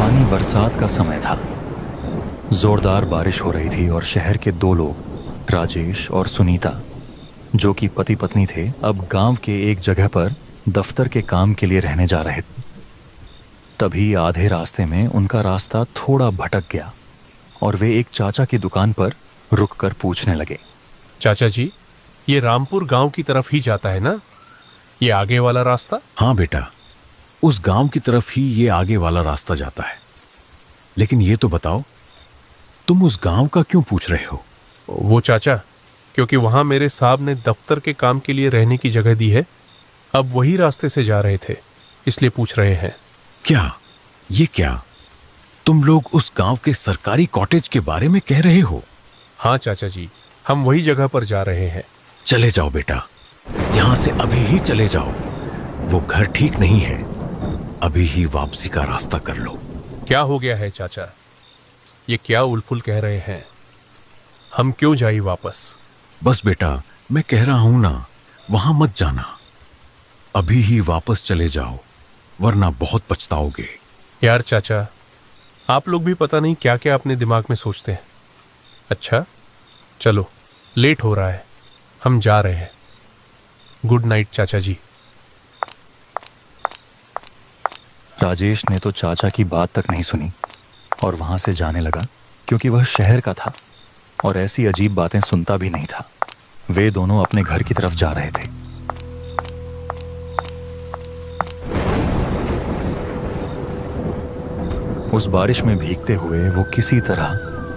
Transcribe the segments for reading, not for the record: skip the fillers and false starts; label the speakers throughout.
Speaker 1: तूफानी बरसात का समय था। जोरदार बारिश हो रही थी और शहर के दो लोग, राजेश और सुनीता, जो कि पति पत्नी थे, अब गांव के एक जगह पर दफ्तर के काम के लिए रहने जा रहे थे। तभी आधे रास्ते में उनका रास्ता थोड़ा भटक गया और वे एक चाचा की दुकान पर रुककर पूछने लगे।
Speaker 2: चाचा जी, ये रामपुर गांव की तरफ ही जाता है ना, ये आगे वाला रास्ता?
Speaker 3: हाँ बेटा, उस गांव की तरफ ही ये आगे वाला रास्ता जाता है। लेकिन ये तो बताओ, तुम उस गांव का क्यों पूछ रहे हो?
Speaker 2: वो चाचा, क्योंकि वहां मेरे साहब ने दफ्तर के काम के लिए रहने की जगह दी है, अब वही रास्ते से जा रहे थे, इसलिए पूछ रहे हैं।
Speaker 3: क्या ये क्या तुम लोग उस गांव के सरकारी कॉटेज के बारे में कह रहे हो?
Speaker 2: हाँ चाचा जी, हम वही जगह पर जा रहे हैं।
Speaker 3: चले जाओ बेटा, यहां से अभी ही चले जाओ। वो घर ठीक नहीं है, अभी ही वापसी का रास्ता कर लो।
Speaker 2: क्या हो गया है चाचा, ये क्या उलफुल कह रहे हैं? हम क्यों जाए वापस?
Speaker 3: बस बेटा, मैं कह रहा हूं ना, वहां मत जाना। अभी ही वापस चले जाओ, वरना बहुत पछताओगे।
Speaker 2: यार चाचा, आप लोग भी पता नहीं क्या क्या अपने दिमाग में सोचते हैं। अच्छा चलो, लेट हो रहा है, हम जा रहे हैं। गुड नाइट चाचा जी।
Speaker 1: राजेश ने तो चाचा की बात तक नहीं सुनी और वहां से जाने लगा, क्योंकि वह शहर का था और ऐसी अजीब बातें सुनता भी नहीं था। वे दोनों अपने घर की तरफ जा रहे थे। उस बारिश में भीगते हुए वो किसी तरह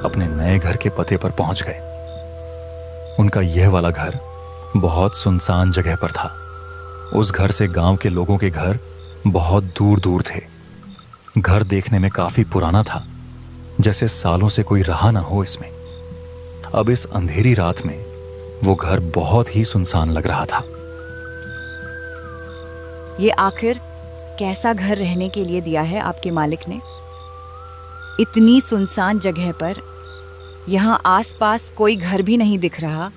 Speaker 1: अपने नए घर के पते पर पहुंच गए। उनका यह वाला घर बहुत सुनसान जगह पर था। उस घर से गांव के लोगों के घर बहुत दूर दूर थे। घर देखने में काफी पुराना था, जैसे सालों से कोई रहा ना हो इसमें। अब इस अंधेरी रात में वो घर बहुत ही सुनसान लग रहा था।
Speaker 4: ये आखिर कैसा घर रहने के लिए दिया है आपके मालिक ने? इतनी सुनसान जगह पर, यहाँ आसपास कोई घर भी नहीं दिख रहा।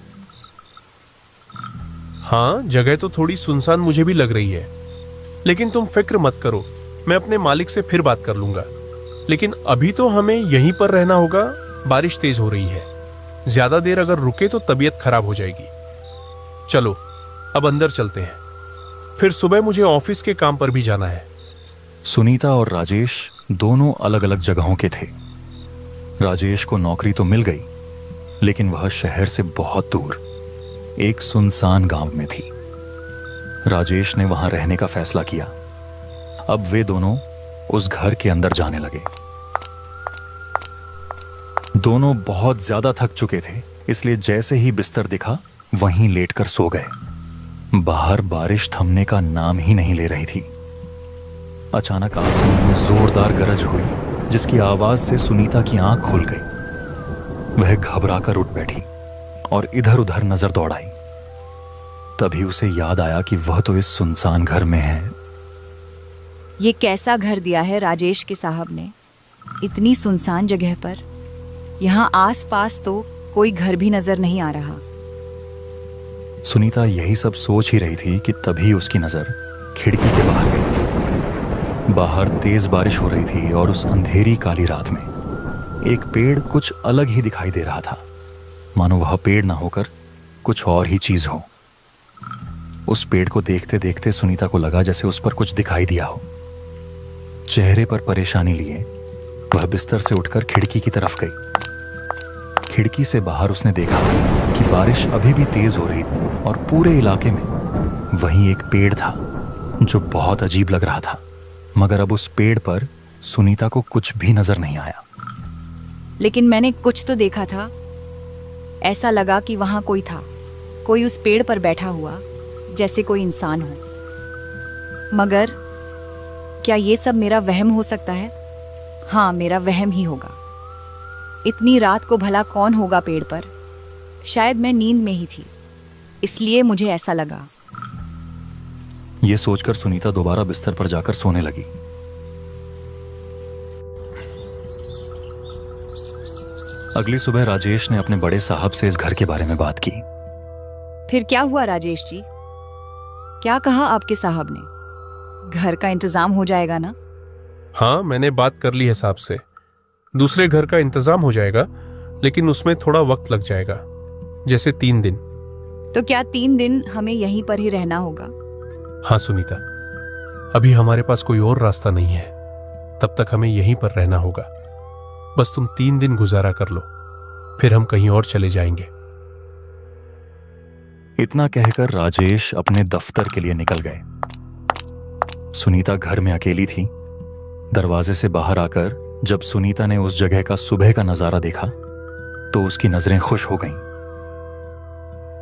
Speaker 2: हाँ, जगह तो थोड़ी सुनसान मुझे भी लग रही है, लेकिन तुम फिक्र मत करो, मैं अपने मालिक से फिर बात कर लूंगा। लेकिन अभी तो हमें यहीं पर रहना होगा, बारिश तेज हो रही है। ज्यादा देर अगर रुके तो तबीयत खराब हो जाएगी। चलो अब अंदर चलते हैं, फिर सुबह मुझे ऑफिस के काम पर भी जाना है।
Speaker 1: सुनीता और राजेश दोनों अलग अलग जगहों के थे। राजेश को नौकरी तो मिल गई, लेकिन वह शहर से बहुत दूर एक सुनसान गांव में थी। राजेश ने वहां रहने का फैसला किया। अब वे दोनों उस घर के अंदर जाने लगे। दोनों बहुत ज्यादा थक चुके थे, इसलिए जैसे ही बिस्तर दिखा वहीं लेटकर सो गए। बाहर बारिश थमने का नाम ही नहीं ले रही थी। अचानक आसमान में जोरदार गरज हुई, जिसकी आवाज से सुनीता की आंख खुल गई। वह घबराकर उठ बैठी और इधर उधर नजर दौड़ाई। तभी उसे याद आया कि वह तो इस सुनसान घर में है।
Speaker 4: ये कैसा घर दिया है राजेश के साहब ने, इतनी सुनसान जगह पर? यहाँ आसपास तो कोई घर भी नजर नहीं आ रहा।
Speaker 1: सुनीता यही सब सोच ही रही थी कि तभी उसकी नजर खिड़की के बाहर गई। बाहर तेज बारिश हो रही थी और उस अंधेरी काली रात में एक पेड़ कुछ अलग ही दिखाई दे रहा था, मानो वह पेड़ ना होकर कुछ और ही चीज हो। उस पेड़ को देखते देखते सुनीता को लगा जैसे उस पर कुछ दिखाई दिया हो। चेहरे पर परेशानी लिए वह बिस्तर से उठकर खिड़की की तरफ गई। खिड़की से बाहर उसने देखा कि बारिश अभी भी तेज हो रही थी और पूरे इलाके में वहीं एक पेड़ था जो बहुत अजीब लग रहा था। मगर अब उस पेड़ पर सुनीता को कुछ भी नजर नहीं आया।
Speaker 4: लेकिन मैंने कुछ तो देखा था। ऐसा लगा कि वहां कोई था, कोई उस पेड़ पर बैठा हुआ, जैसे कोई इंसान हो। मगर क्या ये सब मेरा वहम हो सकता है? हाँ, मेरा वहम ही होगा। इतनी रात को भला कौन होगा पेड़ पर? शायद मैं नींद में ही थी, इसलिए मुझे ऐसा लगा।
Speaker 1: यह सोचकर सुनीता दोबारा बिस्तर पर जाकर सोने लगी। अगली सुबह राजेश ने अपने बड़े साहब से इस घर के बारे में बात की।
Speaker 4: फिर क्या हुआ राजेश जी? क्या कहा आपके साहब ने? घर का इंतजाम हो जाएगा ना?
Speaker 2: हाँ, मैंने बात कर ली है साहब से। दूसरे घर का इंतजाम हो जाएगा, लेकिन उसमें थोड़ा वक्त लग जाएगा, जैसे 3 दिन।
Speaker 4: तो क्या 3 दिन हमें यहीं पर ही रहना होगा?
Speaker 2: हाँ सुनीता, अभी हमारे पास कोई और रास्ता नहीं है। तब तक हमें यहीं पर रहना होगा। बस तुम 3 दिन गुजारा कर लो, फिर हम कहीं और चले जाएंगे।
Speaker 1: इतना कहकर राजेश अपने दफ्तर के लिए निकल गए। सुनीता घर में अकेली थी। दरवाजे से बाहर आकर जब सुनीता ने उस जगह का सुबह का नजारा देखा तो उसकी नजरें खुश हो गईं।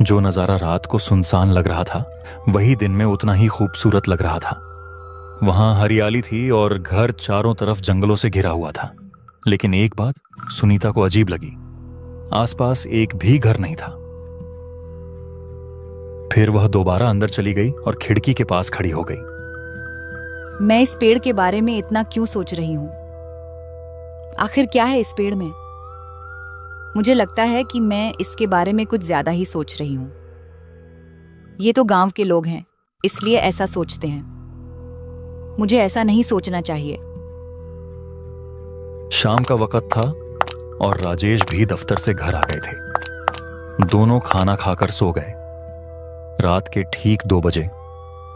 Speaker 1: जो नजारा रात को सुनसान लग रहा था, वही दिन में उतना ही खूबसूरत लग रहा था। वहां हरियाली थी और घर चारों तरफ जंगलों से घिरा हुआ था। लेकिन एक बात सुनीता को अजीब लगी, आसपास एक भी घर नहीं था। फिर वह दोबारा अंदर चली गई और खिड़की के पास खड़ी हो गई।
Speaker 4: मैं इस पेड़ के बारे में इतना क्यों सोच रही हूं? आखिर क्या है इस पेड़ में? मुझे लगता है कि मैं इसके बारे में कुछ ज्यादा ही सोच रही हूं। ये तो गांव के लोग हैं, इसलिए ऐसा सोचते हैं। मुझे ऐसा नहीं सोचना चाहिए।
Speaker 1: शाम का वक्त था और राजेश भी दफ्तर से घर आ गए थे। दोनों खाना खाकर सो गए। रात के ठीक 2 बजे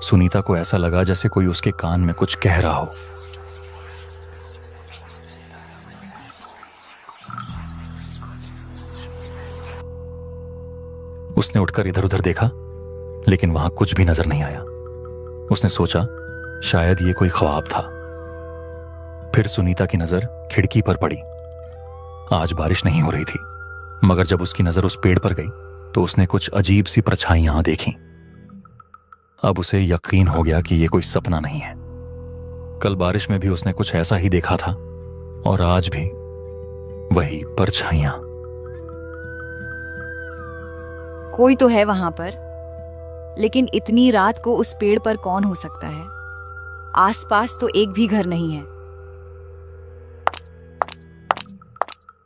Speaker 1: सुनीता को ऐसा लगा जैसे कोई उसके कान में कुछ कह रहा हो। उसने उठकर इधर उधर देखा, लेकिन वहां कुछ भी नजर नहीं आया। उसने सोचा शायद ये कोई ख्वाब था। फिर सुनीता की नजर खिड़की पर पड़ी। आज बारिश नहीं हो रही थी, मगर जब उसकी नजर उस पेड़ पर गई तो उसने कुछ अजीब सी परछाइयां देखीं। अब उसे यकीन हो गया कि यह कोई सपना नहीं है। कल बारिश में भी उसने कुछ ऐसा ही देखा था और आज भी वही परछाइयां।
Speaker 4: कोई तो है वहां पर, लेकिन इतनी रात को उस पेड़ पर कौन हो सकता है? आसपास तो एक भी घर नहीं है।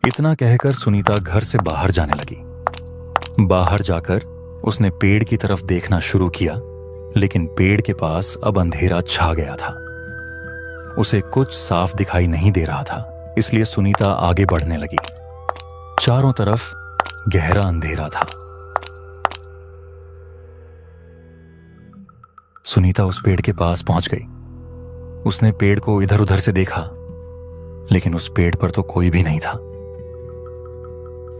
Speaker 1: इतना कहकर सुनीता घर से बाहर जाने लगी। बाहर जाकर उसने पेड़ की तरफ देखना शुरू किया, लेकिन पेड़ के पास अब अंधेरा छा गया था। उसे कुछ साफ दिखाई नहीं दे रहा था, इसलिए सुनीता आगे बढ़ने लगी। चारों तरफ गहरा अंधेरा था। सुनीता उस पेड़ के पास पहुंच गई। उसने पेड़ को इधर उधर से देखा, लेकिन उस पेड़ पर तो कोई भी नहीं था।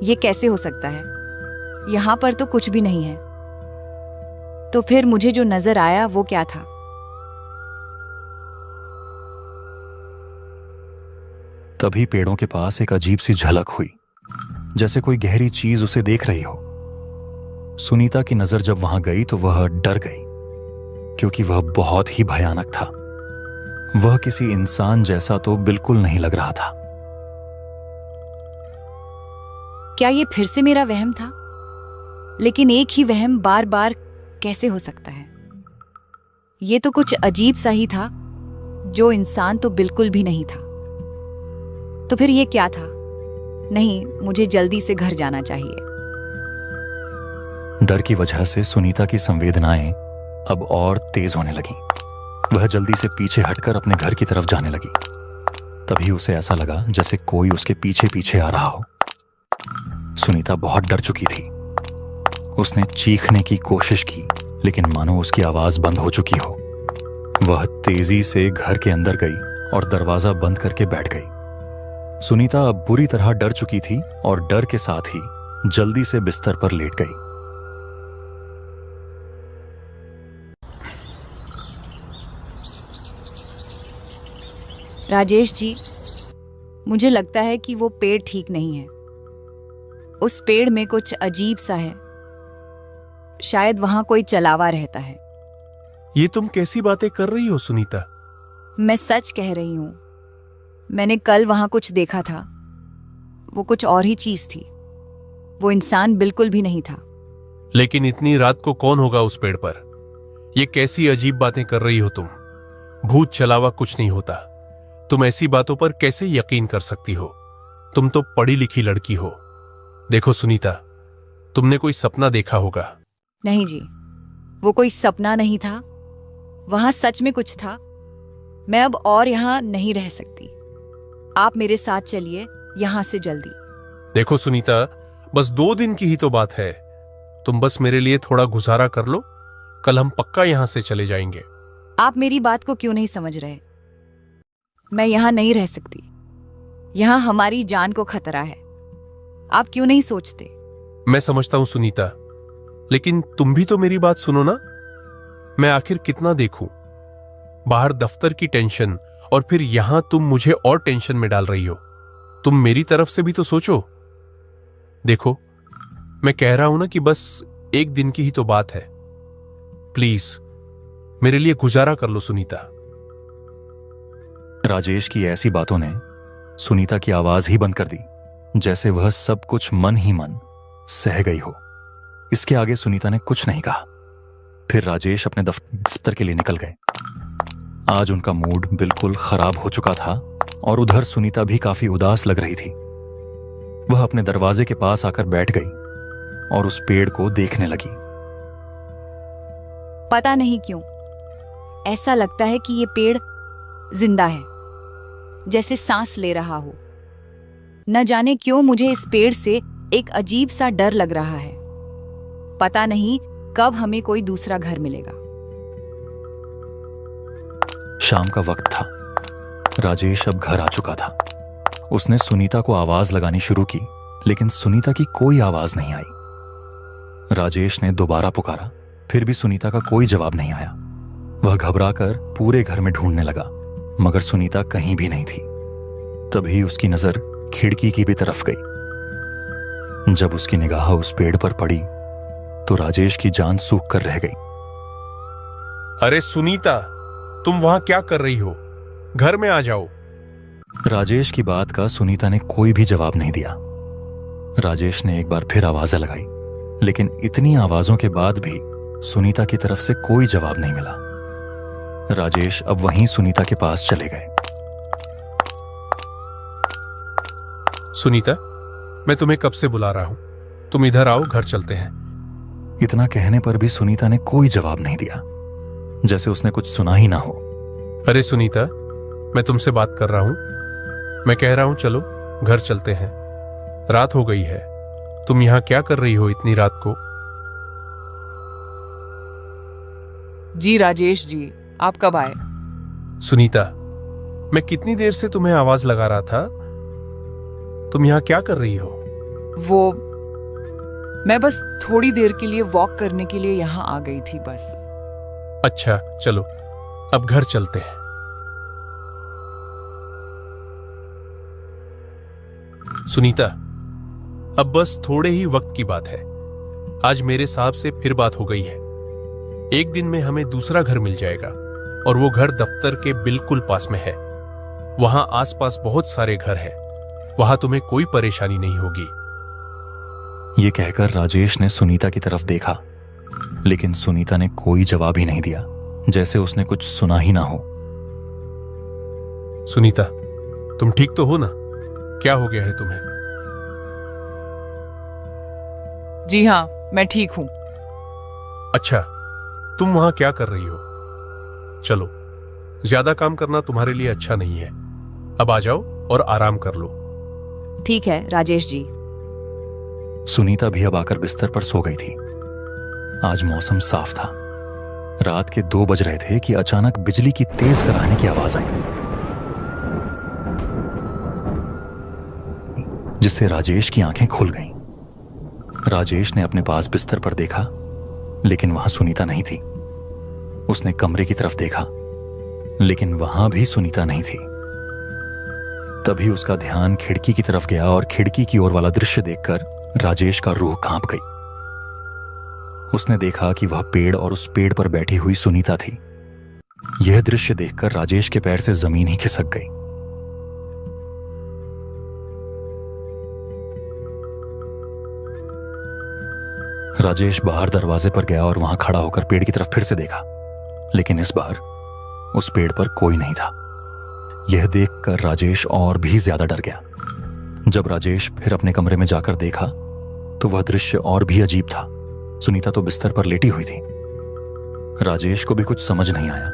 Speaker 4: ये कैसे हो सकता है? यहां पर तो कुछ भी नहीं है। तो फिर मुझे जो नजर आया वो क्या था?
Speaker 1: तभी पेड़ों के पास एक अजीब सी झलक हुई, जैसे कोई गहरी चीज उसे देख रही हो। सुनीता की नजर जब वहां गई तो वह डर गई, क्योंकि वह बहुत ही भयानक था। वह किसी इंसान जैसा तो बिल्कुल नहीं लग रहा था।
Speaker 4: क्या ये फिर से मेरा वहम था? लेकिन एक ही वहम बार बार कैसे हो सकता है? ये तो कुछ अजीब सा ही था, जो इंसान तो बिल्कुल भी नहीं था। तो फिर ये क्या था? नहीं, मुझे जल्दी से घर जाना चाहिए।
Speaker 1: डर की वजह से सुनीता की संवेदनाएं अब और तेज होने लगीं। वह जल्दी से पीछे हटकर अपने घर की तरफ जाने लगी। तभी उसे ऐसा लगा जैसे कोई उसके पीछे पीछे आ रहा हो। सुनीता बहुत डर चुकी थी। उसने चीखने की कोशिश की, लेकिन मानो उसकी आवाज बंद हो चुकी हो। वह तेजी से घर के अंदर गई और दरवाजा बंद करके बैठ गई। सुनीता अब बुरी तरह डर चुकी थी और डर के साथ ही जल्दी से बिस्तर पर लेट गई।
Speaker 4: राजेश जी, मुझे लगता है कि वो पेड़ ठीक नहीं है। उस पेड़ में कुछ अजीब सा है। शायद वहां कोई चलावा रहता है।
Speaker 2: ये तुम कैसी बातें कर रही हो सुनीता?
Speaker 4: मैं सच कह रही हूं। मैंने कल वहां कुछ देखा था। वो कुछ और ही चीज थी। वो इंसान बिल्कुल भी नहीं था।
Speaker 2: लेकिन इतनी रात को कौन होगा उस पेड़ पर? ये कैसी अजीब बातें कर रही हो तुम? भूत चलावा कुछ नहीं होता। तुम ऐसी बातों पर कैसे यकीन कर सकती हो? तुम तो पढ़ी लिखी लड़की हो। देखो सुनीता, तुमने कोई सपना देखा होगा।
Speaker 4: नहीं जी, वो कोई सपना नहीं था। वहां सच में कुछ था। मैं अब और यहाँ नहीं रह सकती। आप मेरे साथ चलिए यहाँ से जल्दी।
Speaker 2: देखो सुनीता, बस 2 दिन की ही तो बात है। तुम बस मेरे लिए थोड़ा गुजारा कर लो, कल हम पक्का यहां से चले जाएंगे।
Speaker 4: आप मेरी बात को क्यों नहीं समझ रहे? मैं यहाँ नहीं रह सकती। यहाँ हमारी जान को खतरा है। आप क्यों नहीं सोचते?
Speaker 2: मैं समझता हूं सुनीता, लेकिन तुम भी तो मेरी बात सुनो ना। मैं आखिर कितना देखूं? बाहर दफ्तर की टेंशन और फिर यहां तुम मुझे और टेंशन में डाल रही हो। तुम मेरी तरफ से भी तो सोचो। देखो, मैं कह रहा हूं ना कि बस 1 दिन की ही तो बात है। प्लीज मेरे लिए गुजारा कर लो सुनीता।
Speaker 1: राजेश की ऐसी बातों ने सुनीता की आवाज ही बंद कर दी, जैसे वह सब कुछ मन ही मन सह गई हो। इसके आगे सुनीता ने कुछ नहीं कहा। फिर राजेश अपने दफ्तर के लिए निकल गए। आज उनका मूड बिल्कुल खराब हो चुका था और उधर सुनीता भी काफी उदास लग रही थी। वह अपने दरवाजे के पास आकर बैठ गई और उस पेड़ को देखने लगी।
Speaker 4: पता नहीं क्यों ऐसा लगता है कि ये पेड़ जिंदा है, जैसे सांस ले रहा हो। न जाने क्यों मुझे इस पेड़ से एक अजीब सा डर लग रहा है। पता नहीं कब हमें कोई दूसरा घर मिलेगा।
Speaker 1: शाम का वक्त था। राजेश अब घर आ चुका था। उसने सुनीता को आवाज लगानी शुरू की, लेकिन सुनीता की कोई आवाज नहीं आई। राजेश ने दोबारा पुकारा, फिर भी सुनीता का कोई जवाब नहीं आया। वह घबराकर पूरे घर में ढूंढने लगा, मगर सुनीता कहीं भी नहीं थी। तभी उसकी नजर खिड़की की भी तरफ गई। जब उसकी निगाह उस पेड़ पर पड़ी तो राजेश की जान सूख कर रह गई।
Speaker 2: अरे सुनीता, तुम वहां क्या कर रही हो? घर में आ जाओ।
Speaker 1: राजेश की बात का सुनीता ने कोई भी जवाब नहीं दिया। राजेश ने एक बार फिर आवाजें लगाई, लेकिन इतनी आवाजों के बाद भी सुनीता की तरफ से कोई जवाब नहीं मिला। राजेश अब वहीं सुनीता के पास चले गए।
Speaker 2: सुनीता, मैं तुम्हें कब से बुला रहा हूं। तुम इधर आओ, घर चलते हैं।
Speaker 1: इतना कहने पर भी सुनीता ने कोई जवाब नहीं दिया, जैसे उसने कुछ सुना ही ना हो।
Speaker 2: अरे सुनीता, मैं तुमसे बात कर रहा हूं। मैं कह रहा हूं चलो घर चलते हैं। रात हो गई है। तुम यहां क्या कर रही हो इतनी रात को?
Speaker 5: जी राजेश जी, आप कब आए?
Speaker 2: सुनीता, मैं कितनी देर से तुम्हें आवाज लगा रहा था। तुम यहां क्या कर रही हो?
Speaker 5: वो मैं बस थोड़ी देर के लिए वॉक करने के लिए यहाँ आ गई थी बस।
Speaker 2: अच्छा चलो, अब घर चलते हैं। सुनीता, अब बस थोड़े ही वक्त की बात है। आज मेरे साहब से फिर बात हो गई है। 1 दिन में हमें दूसरा घर मिल जाएगा और वो घर दफ्तर के बिल्कुल पास में है। वहां आसपास बहुत सारे घर हैं। वहां तुम्हें कोई परेशानी नहीं होगी।
Speaker 1: यह कहकर राजेश ने सुनीता की तरफ देखा, लेकिन सुनीता ने कोई जवाब ही नहीं दिया, जैसे उसने कुछ सुना ही ना हो।
Speaker 2: सुनीता, तुम ठीक तो हो ना? क्या हो गया है तुम्हें?
Speaker 5: जी हाँ, मैं ठीक हूं।
Speaker 2: अच्छा, तुम वहां क्या कर रही हो? चलो, ज्यादा काम करना तुम्हारे लिए अच्छा नहीं है। अब आ जाओ और आराम कर लो।
Speaker 4: ठीक है राजेश जी।
Speaker 1: सुनीता भी अब आकर बिस्तर पर सो गई थी। आज मौसम साफ था। रात के 2 बज रहे थे कि अचानक बिजली की तेज कराने की आवाज आई, जिससे राजेश की आंखें खुल गईं। राजेश ने अपने पास बिस्तर पर देखा, लेकिन वहां सुनीता नहीं थी। उसने कमरे की तरफ देखा, लेकिन वहां भी सुनीता नहीं थी। तभी उसका ध्यान खिड़की की तरफ गया और खिड़की की ओर वाला दृश्य देखकर राजेश का रूह कांप गई। उसने देखा कि वह पेड़ और उस पेड़ पर बैठी हुई सुनीता थी। यह दृश्य देखकर राजेश के पैर से जमीन ही खिसक गई। राजेश बाहर दरवाजे पर गया और वहां खड़ा होकर पेड़ की तरफ फिर से देखा, लेकिन इस बार उस पेड़ पर कोई नहीं था। यह देखकर राजेश और भी ज्यादा डर गया। जब राजेश फिर अपने कमरे में जाकर देखा तो वह दृश्य और भी अजीब था। सुनीता तो बिस्तर पर लेटी हुई थी। राजेश को भी कुछ समझ नहीं आया।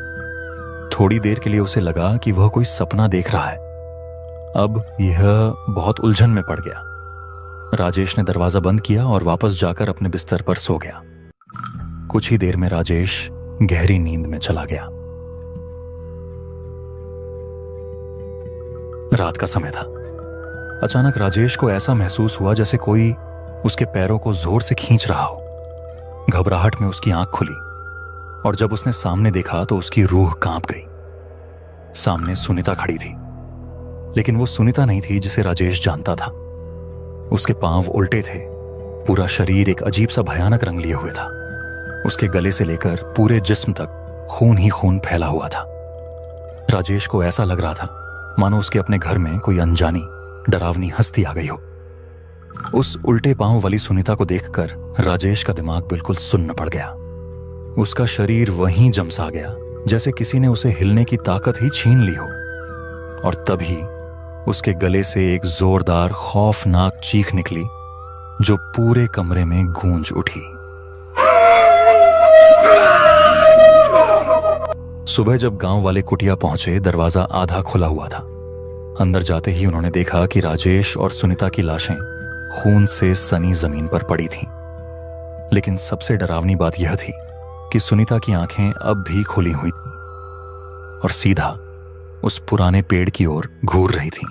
Speaker 1: थोड़ी देर के लिए उसे लगा कि वह कोई सपना देख रहा है। अब यह बहुत उलझन में पड़ गया। राजेश ने दरवाजा बंद किया और वापस जाकर अपने बिस्तर पर सो गया। कुछ ही देर में राजेश गहरी नींद में चला गया। रात का समय था। अचानक राजेश को ऐसा महसूस हुआ जैसे कोई उसके पैरों को जोर से खींच रहा हो। घबराहट में उसकी आंख खुली और जब उसने सामने देखा तो उसकी रूह कांप गई। सामने सुनीता खड़ी थी, लेकिन वो सुनीता नहीं थी जिसे राजेश जानता था। उसके पांव उल्टे थे, पूरा शरीर एक अजीब सा भयानक रंग लिए हुए था। उसके गले से लेकर पूरे जिस्म तक खून ही खून फैला हुआ था। राजेश को ऐसा लग रहा था मानो उसके अपने घर में कोई अनजानी डरावनी हस्ती आ गई हो। उस उल्टे पांव वाली सुनीता को देखकर राजेश का दिमाग बिल्कुल सुन्न पड़ गया। उसका शरीर वहीं जमसा गया जैसे किसी ने उसे हिलने की ताकत ही छीन ली हो। और तभी उसके गले से एक जोरदार खौफनाक चीख निकली जो पूरे कमरे में गूंज उठी। सुबह जब गांव वाले कुटिया पहुंचे, दरवाजा आधा खुला हुआ था। अंदर जाते ही उन्होंने देखा कि राजेश और सुनीता की लाशें खून से सनी जमीन पर पड़ी थीं। लेकिन सबसे डरावनी बात यह थी कि सुनीता की आंखें अब भी खुली हुई थीं और सीधा उस पुराने पेड़ की ओर घूर रही थीं।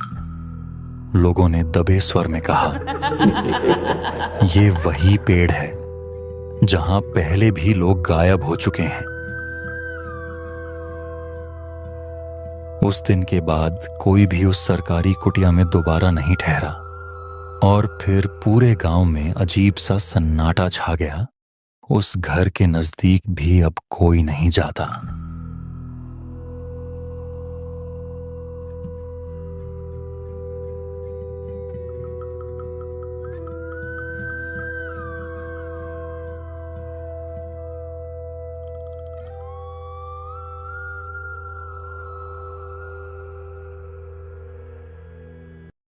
Speaker 1: लोगों ने दबे स्वर में कहा, "ये वही पेड़ है जहां पहले भी लोग गायब हो चुके हैं।" उस दिन के बाद कोई भी उस सरकारी कुटिया में दोबारा नहीं ठहरा और फिर पूरे गांव में अजीब सा सन्नाटा छा गया। उस घर के नजदीक भी अब कोई नहीं जाता।